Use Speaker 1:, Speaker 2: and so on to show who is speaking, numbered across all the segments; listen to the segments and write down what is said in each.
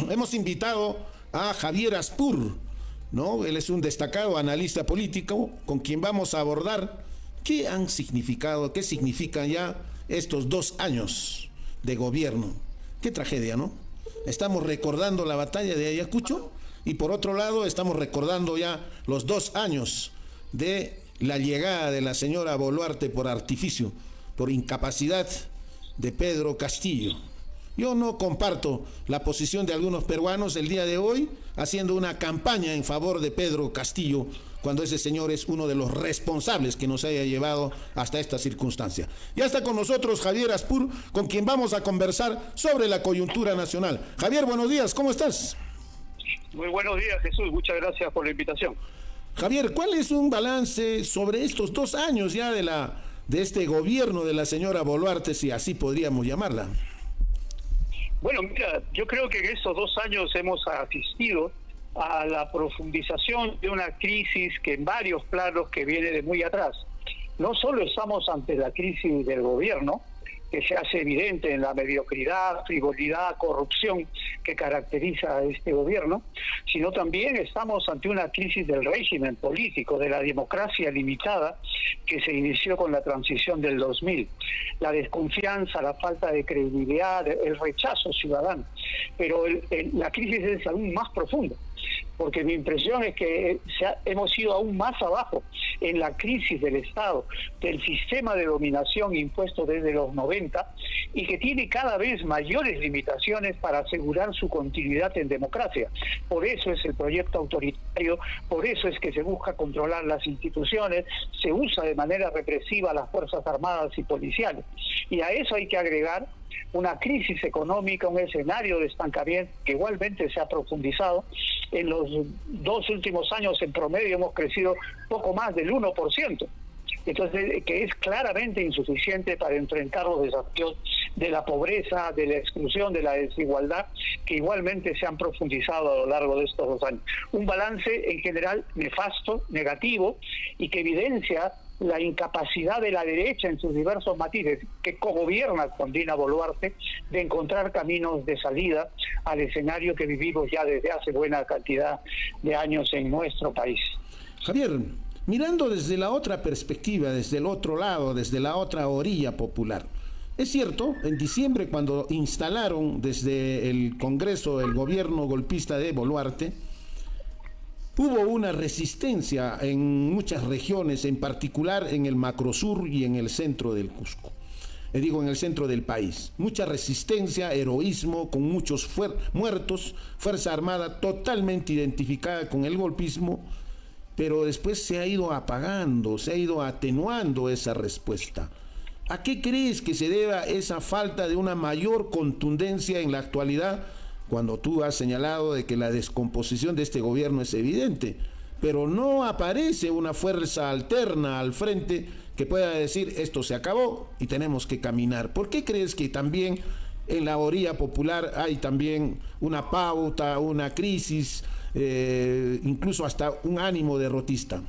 Speaker 1: hemos invitado a Javier Aspur, ¿no? Él es un destacado analista político con quien vamos a abordar qué han significado, qué significan ya estos 2 años de gobierno. Qué tragedia, ¿no? Estamos recordando la batalla de Ayacucho y por otro lado estamos recordando ya los 2 años de la llegada de la señora Boluarte por artificio, por incapacidad de Pedro Castillo. Yo no comparto la posición de algunos peruanos el día de hoy haciendo una campaña en favor de Pedro Castillo cuando ese señor es uno de los responsables que nos haya llevado hasta esta circunstancia. Ya está con nosotros Javier Aspur, con quien vamos a conversar sobre la coyuntura nacional. Javier, buenos días, ¿cómo estás?
Speaker 2: Muy buenos días, Jesús, muchas gracias por la invitación.
Speaker 1: Javier, ¿cuál es un balance sobre estos 2 años ya de este gobierno de la señora Boluarte, si así podríamos llamarla?
Speaker 2: Bueno, mira, yo creo que en estos 2 años hemos asistido a la profundización de una crisis que en varios planos que viene de muy atrás. No solo estamos ante la crisis del gobierno, que se hace evidente en la mediocridad, frivolidad, corrupción que caracteriza a este gobierno, sino también estamos ante una crisis del régimen político, de la democracia limitada que se inició con la transición del 2000. La desconfianza, la falta de credibilidad, el rechazo ciudadano. Pero la crisis es aún más profunda, porque mi impresión es que hemos ido aún más abajo en la crisis del Estado, del sistema de dominación impuesto desde los 90 y que tiene cada vez mayores limitaciones para asegurar su continuidad en democracia. Por eso es el proyecto autoritario, por eso es que se busca controlar las instituciones, se usa de manera represiva a las Fuerzas Armadas y policiales. Y a eso hay que agregar una crisis económica, un escenario de estancamiento que igualmente se ha profundizado. En los 2 últimos años en promedio hemos crecido poco más del 1%. Entonces, que es claramente insuficiente para enfrentar los desafíos de la pobreza, de la exclusión, de la desigualdad, que igualmente se han profundizado a lo largo de estos 2 años. Un balance en general nefasto, negativo, y que evidencia la incapacidad de la derecha en sus diversos matices, que cogobierna con Dina Boluarte, de encontrar caminos de salida al escenario que vivimos ya desde hace buena cantidad de años en nuestro país.
Speaker 1: Javier, mirando desde la otra perspectiva, desde el otro lado, desde la otra orilla popular, es cierto, en diciembre cuando instalaron desde el Congreso el gobierno golpista de Boluarte, hubo una resistencia en muchas regiones, en particular en el macrosur y en el centro del Cusco. En el centro del país. Mucha resistencia, heroísmo, con muchos muertos, Fuerza Armada totalmente identificada con el golpismo, pero después se ha ido apagando, se ha ido atenuando esa respuesta. ¿A qué crees que se deba esa falta de una mayor contundencia en la actualidad, cuando tú has señalado de que la descomposición de este gobierno es evidente, pero no aparece una fuerza alterna al frente que pueda decir esto se acabó y tenemos que caminar? ¿Por qué crees que también en la orilla popular hay también una pauta, una crisis, incluso hasta un ánimo derrotista?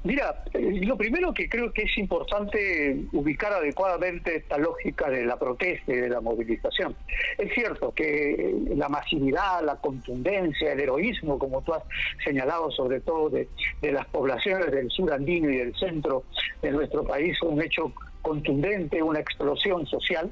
Speaker 2: Mira, lo primero que creo que es importante ubicar adecuadamente esta lógica de la protesta y de la movilización. Es cierto que la masividad, la contundencia, el heroísmo, como tú has señalado, sobre todo de las poblaciones del sur andino y del centro de nuestro país, fue un hecho contundente, una explosión social,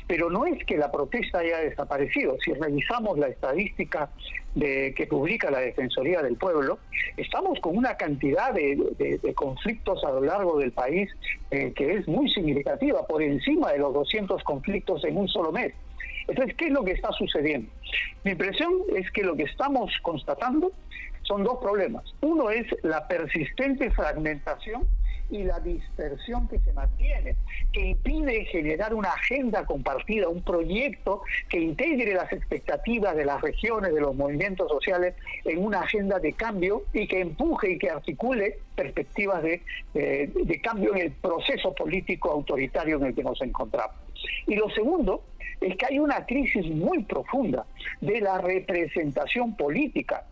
Speaker 2: pero no es que la protesta haya desaparecido. Si revisamos la estadística que publica la Defensoría del Pueblo, estamos con una cantidad de conflictos a lo largo del país que es muy significativa, por encima de los 200 conflictos en un solo mes. Entonces, ¿qué es lo que está sucediendo? Mi impresión es que lo que estamos constatando son 2 problemas. Uno es la persistente fragmentación y la dispersión que se mantiene, que impide generar una agenda compartida, un proyecto que integre las expectativas de las regiones, de los movimientos sociales en una agenda de cambio y que empuje y que articule perspectivas de cambio en el proceso político autoritario en el que nos encontramos. Y lo segundo es que hay una crisis muy profunda de la representación política.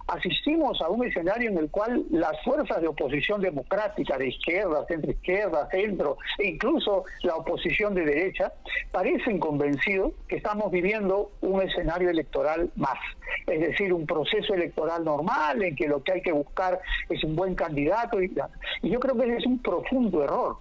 Speaker 2: asistimos a un escenario en el cual las fuerzas de oposición democrática, de izquierda, centro, e incluso la oposición de derecha, parecen convencidos que estamos viviendo un escenario electoral más. Es decir, un proceso electoral normal en que lo que hay que buscar es un buen candidato. Y yo creo que ese es un profundo error,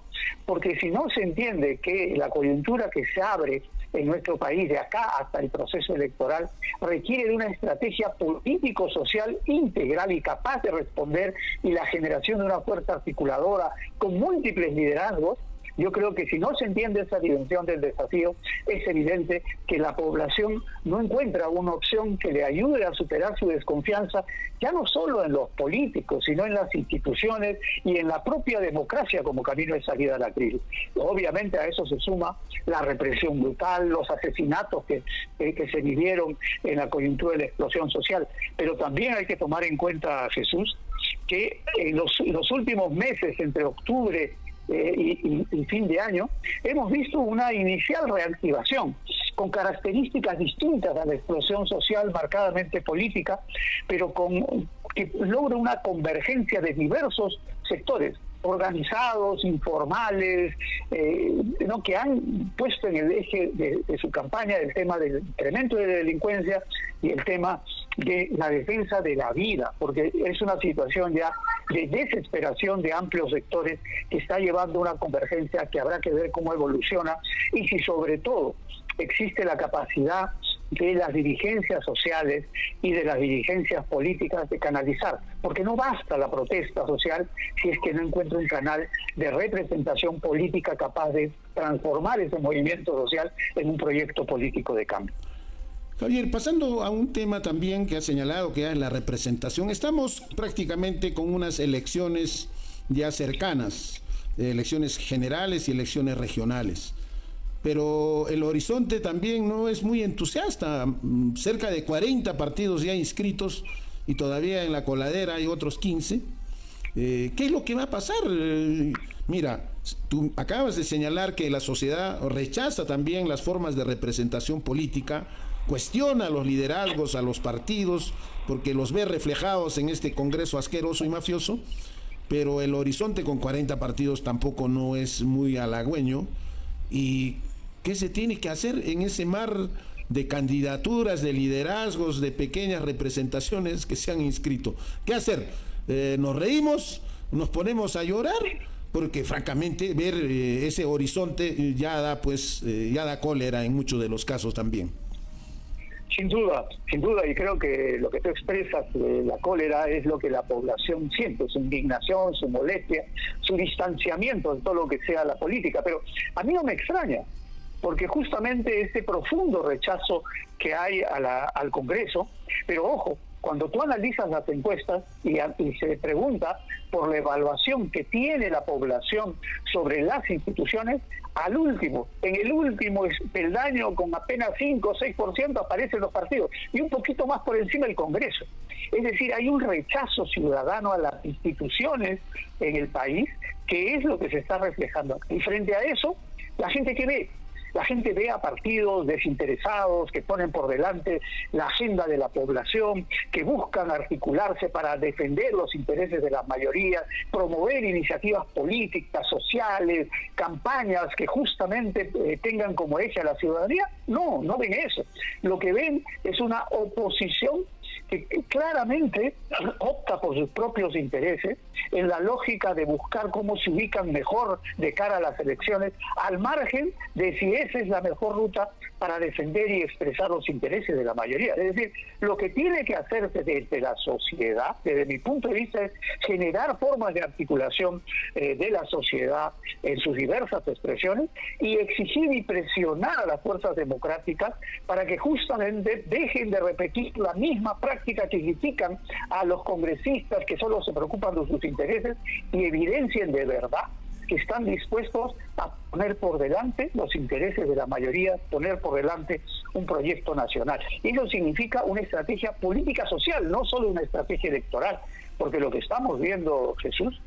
Speaker 2: porque si no se entiende que la coyuntura que se abre en nuestro país de acá hasta el proceso electoral requiere de una estrategia político-social integral y capaz de responder, y la generación de una fuerza articuladora con múltiples liderazgos, yo creo que si no se entiende esa dimensión del desafío, es evidente que la población no encuentra una opción que le ayude a superar su desconfianza, ya no solo en los políticos, sino en las instituciones y en la propia democracia como camino de salida a la crisis. Obviamente a eso se suma la represión brutal, los asesinatos que se vivieron en la coyuntura de la explosión social, pero también hay que tomar en cuenta, Jesús, que en los últimos meses, entre octubre y fin de año, hemos visto una inicial reactivación con características distintas a la explosión social marcadamente política, pero que logra una convergencia de diversos sectores organizados, informales, que han puesto en el eje de su campaña el tema del incremento de delincuencia y el tema de la defensa de la vida, porque es una situación ya de desesperación de amplios sectores que está llevando a una convergencia que habrá que ver cómo evoluciona y si sobre todo existe la capacidad de las dirigencias sociales y de las dirigencias políticas de canalizar, porque no basta la protesta social si es que no encuentra un canal de representación política capaz de transformar ese movimiento social en un proyecto político de cambio.
Speaker 1: Javier, pasando a un tema también que ha señalado, que es la representación, estamos prácticamente con unas elecciones ya cercanas, elecciones generales y elecciones regionales. Pero el horizonte también no es muy entusiasta, cerca de 40 partidos ya inscritos y todavía en la coladera hay otros 15. ¿Qué es lo que va a pasar? Mira, tú acabas de señalar que la sociedad rechaza también las formas de representación política, cuestiona a los liderazgos, a los partidos, porque los ve reflejados en este Congreso asqueroso y mafioso, pero el horizonte con 40 partidos tampoco no es muy halagüeño. ¿Y qué se tiene que hacer en ese mar de candidaturas, de liderazgos, de pequeñas representaciones que se han inscrito? ¿Qué hacer? ¿Nos reímos? ¿Nos ponemos a llorar? Porque francamente ver ese horizonte ya da cólera en muchos de los casos también.
Speaker 2: Sin duda, y creo que lo que tú expresas de la cólera es lo que la población siente, su indignación, su molestia, su distanciamiento de todo lo que sea la política. Pero a mí no me extraña, porque justamente ese profundo rechazo que hay al Congreso, pero ojo, cuando tú analizas las encuestas y se pregunta por la evaluación que tiene la población sobre las instituciones, en el último peldaño, con apenas 5 o 6% aparecen los partidos, y un poquito más por encima el Congreso. Es decir, hay un rechazo ciudadano a las instituciones en el país, que es lo que se está reflejando. Y frente a eso, ¿la gente qué ve? La gente ve a partidos desinteresados que ponen por delante la agenda de la población, que buscan articularse para defender los intereses de la mayoría, promover iniciativas políticas, sociales, campañas que justamente tengan como eje a la ciudadanía. No ven eso. Lo que ven es una oposición que claramente opta por sus propios intereses en la lógica de buscar cómo se ubican mejor de cara a las elecciones, al margen de si esa es la mejor ruta para defender y expresar los intereses de la mayoría. Es decir, lo que tiene que hacerse desde la sociedad, desde mi punto de vista, es generar formas de articulación de la sociedad en sus diversas expresiones y exigir y presionar a las fuerzas democráticas para que justamente dejen de repetir la misma práctica que critican a los congresistas que solo se preocupan de sus intereses y evidencien de verdad que están dispuestos a poner por delante los intereses de la mayoría, poner por delante un proyecto nacional. Y eso significa una estrategia política social, no solo una estrategia electoral, porque lo que estamos viendo, Jesús,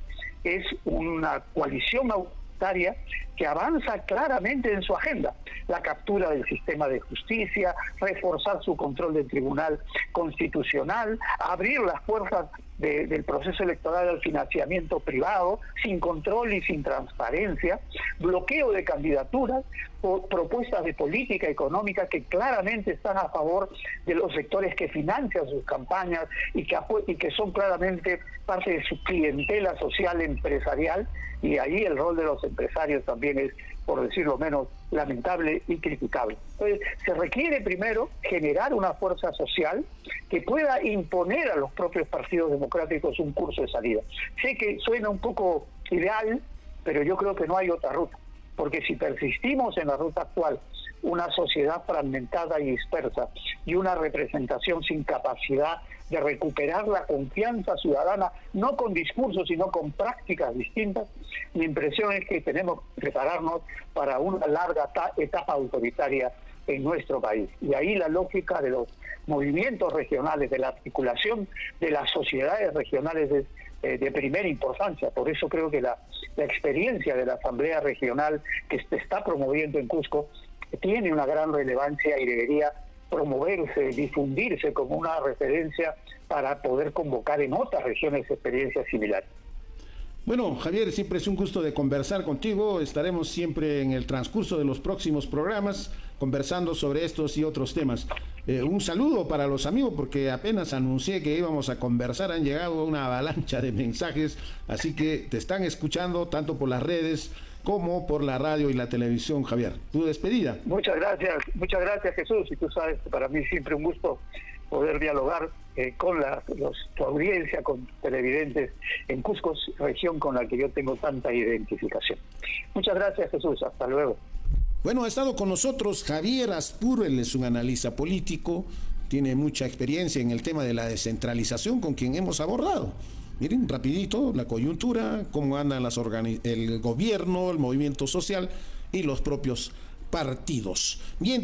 Speaker 2: es una coalición autoritaria que avanza claramente en su agenda: la captura del sistema de justicia, reforzar su control del Tribunal Constitucional, abrir las puertas del proceso electoral al financiamiento privado, sin control y sin transparencia, bloqueo de candidaturas, propuestas de política económica que claramente están a favor de los sectores que financian sus campañas y que son claramente parte de su clientela social empresarial, y ahí el rol de los empresarios también es, por decirlo menos, lamentable y criticable. Entonces, se requiere primero generar una fuerza social que pueda imponer a los propios partidos democráticos un curso de salida. Sé que suena un poco ideal, pero yo creo que no hay otra ruta, porque si persistimos en la ruta actual, una sociedad fragmentada y dispersa y una representación sin capacidad de recuperar la confianza ciudadana, no con discursos, sino con prácticas distintas, mi impresión es que tenemos que prepararnos para una larga etapa autoritaria en nuestro país. Y ahí la lógica de los movimientos regionales, de la articulación de las sociedades regionales es de primera importancia. Por eso creo que la experiencia de la Asamblea Regional que se está promoviendo en Cusco tiene una gran relevancia y debería promoverse, difundirse como una referencia para poder convocar en otras regiones experiencias similares.
Speaker 1: Bueno, Javier, siempre es un gusto de conversar contigo. Estaremos siempre en el transcurso de los próximos programas conversando sobre estos y otros temas. Un saludo para los amigos, porque apenas anuncié que íbamos a conversar, han llegado una avalancha de mensajes, así que te están escuchando tanto por las redes como por la radio y la televisión. Javier, tu despedida.
Speaker 2: Muchas gracias Jesús, y tú sabes que para mí siempre un gusto poder dialogar con tu audiencia, con televidentes en Cusco, región con la que yo tengo tanta identificación. Muchas gracias Jesús, hasta luego.
Speaker 1: Bueno, ha estado con nosotros Javier Aspur, él es un analista político, tiene mucha experiencia en el tema de la descentralización, con quien hemos abordado. Miren, rapidito, la coyuntura, cómo andan el gobierno, el movimiento social y los propios partidos. Mientras